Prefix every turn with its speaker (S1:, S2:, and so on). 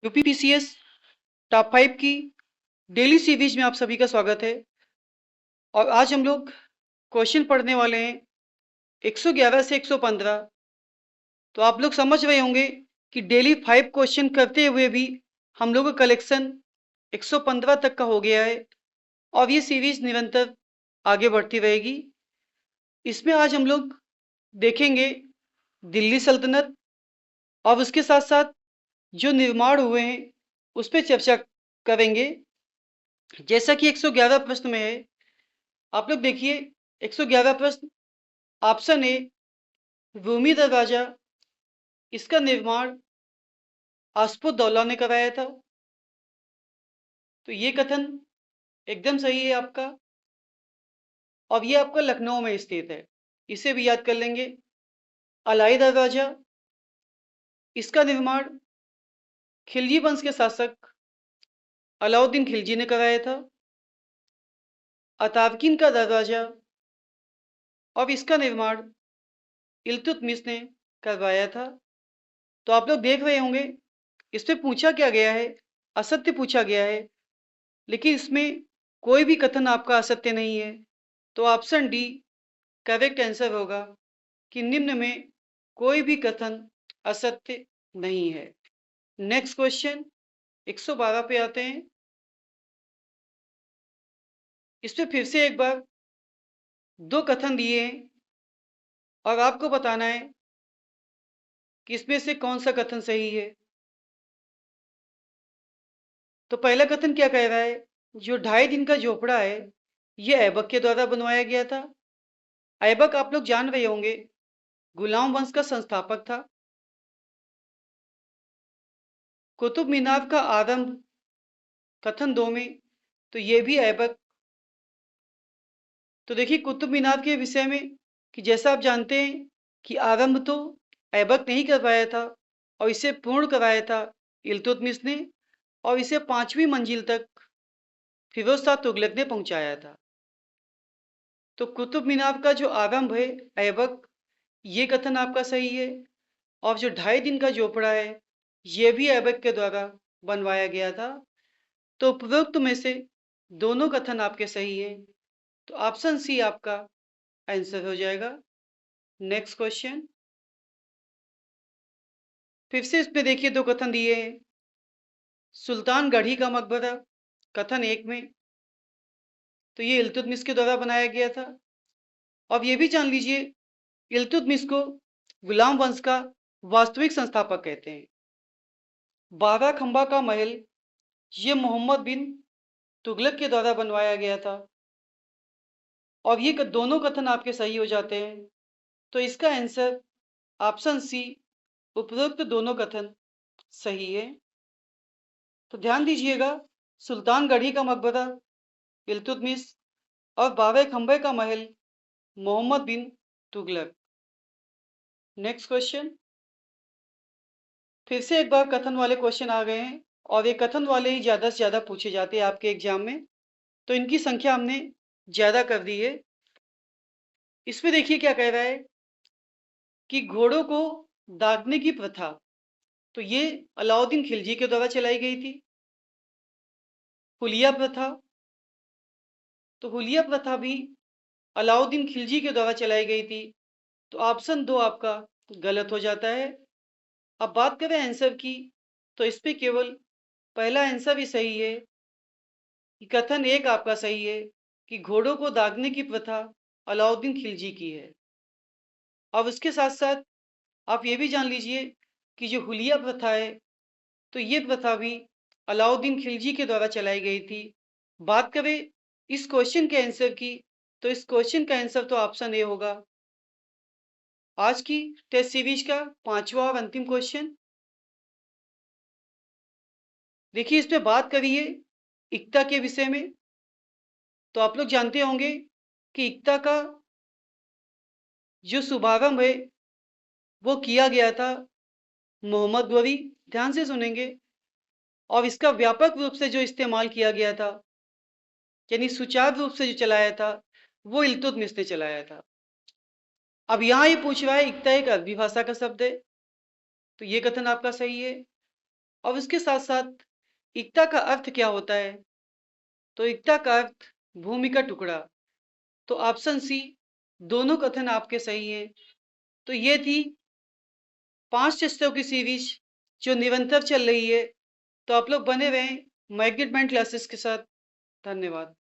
S1: UPPCS top 5 की daily series में आप सभी का स्वागत है। और आज हम लोग क्वेश्चन पढ़ने वाले हैं 111 से 115। तो आप लोग समझ रहे होंगे कि डेली 5 क्वेश्चन करते हुए भी हम लोग का कलेक्शन 115 तक का हो गया है और ये सीरीज निरंतर आगे बढ़ती रहेगी। इसमें आज हम लोग देखेंगे दिल्ली सल्तनत और उसके साथ साथ जो निर्माण हुए हैं उस पर चर्चा करेंगे। जैसा कि 111 प्रश्न में है, आप लोग देखिए 111 प्रश्न। ऑप्शन ए रूमी दरवाजा, इसका निर्माण आस्फुद्दौला ने कराया था। तो ये कथन एकदम सही है आपका, और ये आपका लखनऊ में स्थित है, इसे भी याद कर लेंगे। अलाई दरवाजा, इसका निर्माण खिलजी वंश के शासक अलाउद्दीन खिलजी ने कराया था। अतार्किन का दरवाजा, और इसका निर्माण इल्तुतमिश ने करवाया था। तो आप लोग देख रहे होंगे इस पे पूछा क्या गया है, असत्य पूछा गया है, लेकिन इसमें कोई भी कथन आपका असत्य नहीं है। तो ऑप्शन डी करेक्ट आंसर होगा कि निम्न में कोई भी कथन असत्य नहीं है। नेक्स्ट क्वेश्चन 112 पे आते हैं। इस पे फिर से एक बार दो कथन दिए हैं और आपको बताना है कि इसमें से कौन सा कथन सही है। तो पहला कथन क्या कह रहा है, जो 2.5 दिन का झोपड़ा है यह ऐबक के द्वारा बनवाया गया था। ऐबक आप लोग जान रहे होंगे गुलाम वंश का संस्थापक था। कुतुब मीनार का आरंभ कथन 2 में, तो ये भी ऐबक। तो देखिए कुतुब मीनार के विषय में कि जैसा आप जानते हैं कि आरंभ तो ऐबक ने ही करवाया था और इसे पूर्ण कराया था इल्तुतमिश ने, और इसे 5वीं मंजिल तक फिरोज शाह तुगलक ने पहुंचाया था। तो कुतुब मीनार का जो आरंभ है ऐबक, ये कथन आपका सही है। और जो 2.5 दिन का झोपड़ा है ये भी ऐबक के द्वारा बनवाया गया था। तो उपरोक्त में से दोनों कथन आपके सही हैं। तो ऑप्शन सी आपका आंसर हो जाएगा। नेक्स्ट क्वेश्चन, फिर से इसमें देखिए दो कथन दिए हैं। सुल्तान गढ़ी का मकबरा कथन 1 में, तो ये इल्तुतमिश के द्वारा बनाया गया था। अब ये भी जान लीजिए इल्तुतमिश को गुलाम वंश का वास्तविक संस्थापक कहते हैं। 12 खंबा का महल ये मोहम्मद बिन तुगलक के द्वारा बनवाया गया था। और ये दोनों कथन आपके सही हो जाते हैं। तो इसका आंसर ऑप्शन सी उपरोक्त दोनों कथन सही है। तो ध्यान दीजिएगा सुल्तानगढ़ी का मकबरा इल्तुतमिश और 12 खंबे का महल मोहम्मद बिन तुगलक। नेक्स्ट क्वेश्चन, फिर से एक बार कथन वाले क्वेश्चन आ गए हैं और ये कथन वाले ही ज्यादा से ज्यादा पूछे जाते हैं आपके एग्जाम में, तो इनकी संख्या हमने ज्यादा कर दी है। इसमें देखिए क्या कह रहा है कि घोड़ों को दागने की प्रथा, तो ये अलाउद्दीन खिलजी के द्वारा चलाई गई थी। हुलिया प्रथा, तो हुलिया प्रथा भी अलाउद्दीन खिलजी के द्वारा चलाई गई थी। तो ऑप्शन 2 आपका गलत हो जाता है। अब बात करें आंसर की, तो इस पे केवल पहला आंसर ही सही है कि कथन 1 आपका सही है कि घोड़ों को दागने की प्रथा अलाउद्दीन खिलजी की है। अब उसके साथ साथ आप ये भी जान लीजिए कि जो हुलिया प्रथा है, तो ये प्रथा भी अलाउद्दीन खिलजी के द्वारा चलाई गई थी। बात करें इस क्वेश्चन के आंसर की, तो इस क्वेश्चन का आंसर तो ऑप्शन ए होगा। आज की टेस्ट सीरीज का 5वां और अंतिम क्वेश्चन देखिए, इस पे बात करिए इक्ता के विषय में। तो आप लोग जानते होंगे कि इक्ता का जो शुभारंभ है वो किया गया था मोहम्मद गौरी, ध्यान से सुनेंगे, और इसका व्यापक रूप से जो इस्तेमाल किया गया था यानी सुचारू रूप से जो चलाया था वो इल्तुतमिश ने चलाया था। अब यहाँ ये पूछ रहा है इक्ता एक अरबी भाषा का शब्द है, तो ये कथन आपका सही है। और उसके साथ-साथ एकता का अर्थ क्या होता है? तो एकता का अर्थ भूमि का टुकड़ा। तो ऑप्शन सी दोनों कथन आपके सही हैं। तो ये थी 5 टेस्टों की सीरीज जो निरंतर चल रही है। तो आप लोग बने रहें मैग्नेट माइंड क्लासेस के साथ। धन्यवाद।